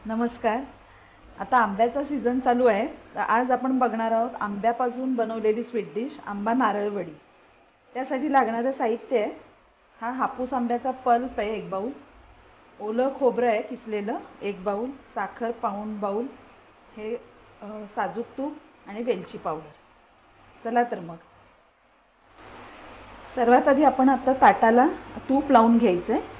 नमस्कार. आता आंब्याचा सीझन चालू आहे, तर आज आपण बघणार आहोत आंब्यापासून बनवलेली स्वीट डिश आंबा नारळ वडी. त्यासाठी लागणारं साहित्य आहे, हा हापूस आंब्याचा पल्प आहे 1 बाऊल, ओलं खोबरं आहे किसलेलं 1 बाऊल, साखर पाऊण बाऊल, हे साजूक तूप आणि वेलची पावडर. चला तर मग सर्वात आधी आपण आता ताटाला तूप लावून घ्यायचं आहे.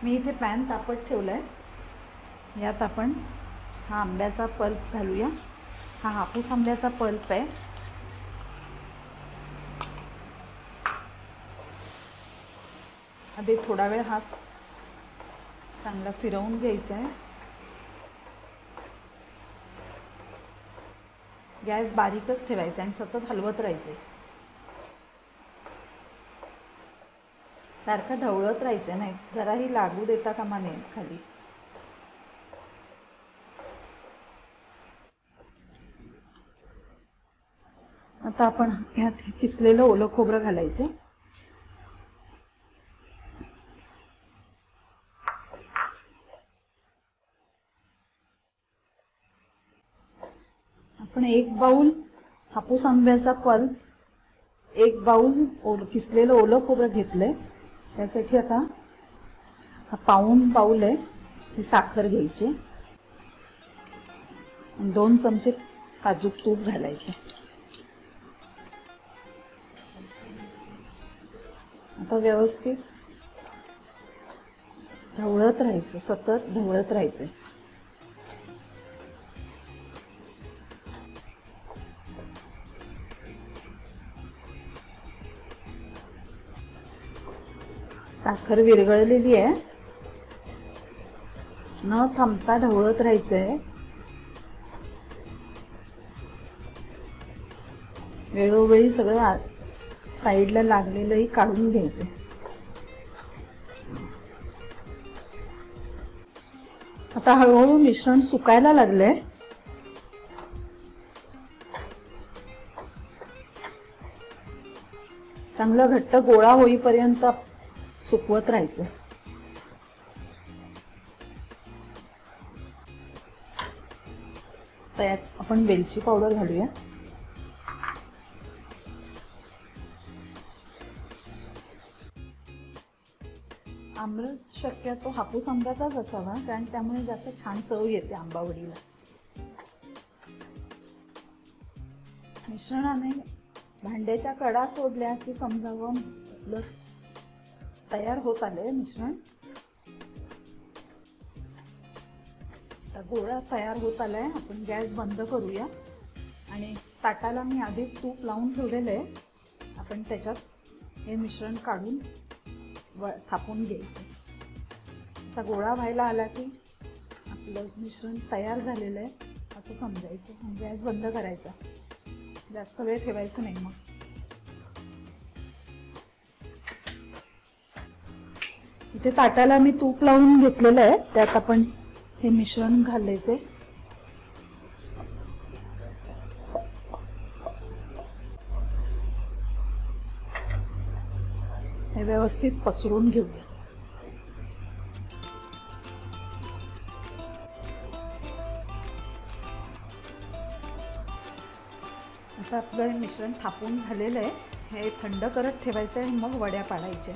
मी इथे पॅन तापत ठेवला आहे. यात आपण हा आंब्याचा पल्प घालूया. हा हापूस आंब्याचा पल्प आहे. आधी थोडा वेळ हा चांगला फिरवून घ्यायचा आहे. गॅस बारीकच ठेवायचा आणि सतत हलवत राहायचे. सारखं ढवळत राहायचं, नाही जराही लागू देता कामा नये खाली. आता आपण ह्यात किसलेलं ओलं खोबरं घालायचं. आपण 1 बाऊल हापूस आंब्याचा पल्प, 1 बाऊल किसलेलं ओलं खोबरं घेतलंय. त्यासाठी आता हा पाऊण बाऊल आहे ही साखर घ्यायची. 2 चमचे साजूक तूप घालायचं. आता व्यवस्थित ढवळत राहायचं, सतत ढवळत राहायचं. साखर विरघळलेली आहे, न थांबता ढवळत राहायचंय. वेळोवेळी सगळं साईडला लागलेलंही काढून घ्यायचं. आता हळूहळू मिश्रण सुकायला लागलंय. चांगलं घट्ट गोळा होईपर्यंत सुकवत राहायचं. त्यात आपण वेलची पावडर घालूया. आमरस शक्यतो हापूस आंब्याचाच असावा, कारण त्यामुळे जास्त छान चव येते आंबावडीला. मिश्रणाने भांड्याच्या कडा सोडल्या की समजावं तयार होत आले मिश्रण. आता गोळा तयार होत आलाय. आपण गॅस बंद करूया आणि ताटाला मी आधीच तूप लावून ठेवलेलं आहे. आपण त्याच्यात हे मिश्रण काढून थापून घ्यायचं. असा गोळा व्हायला आला की आपलं मिश्रण तयार झालेलं आहे असं समजायचं. गॅस बंद करायचा, जास्त वेळ ठेवायचं नाही. मग इथे ताटाला मी तूप लावून घेतलेलं आहे, त्यात आपण हे मिश्रण घालायचे. हे व्यवस्थित पसरून घेऊया. आता आपलं हे मिश्रण थापून झालेलं आहे. हे थंड करत ठेवायचं आहे, मग वड्या पाडायच्या.